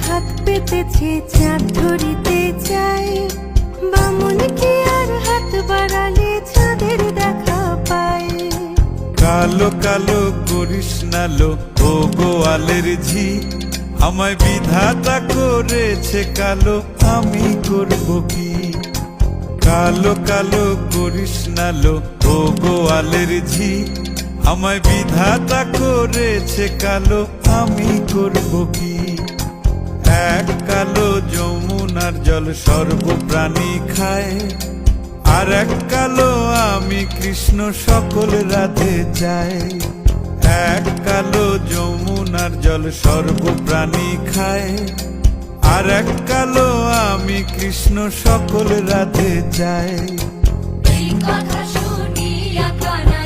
হাত পেতেছে চাঁদ ধরিতে চাই, বামুন কি আর হাত বাড়ালে চাঁদের দেখা পায়। কালো কালো করিস না লো ও গোয়ালের ঝি, আমায় বিধাতা করেছে কালো, আমি করব কি? কালো কালো করিস না লো ও গোয়ালের ঝি, আমায় বিধাতা করেছে কালো, আমি করব কি? এক কালো যমুনার জল সর্বপ্রাণী খায়, আর এক কালো আমি কৃষ্ণ সকল রাধে চাই। এক কালো যমুনার জল সর্বপ্রাণী খায়, আর এক কালো আমি কৃষ্ণ সকল রাধে চাই। এই কথা শুনিয়া কানা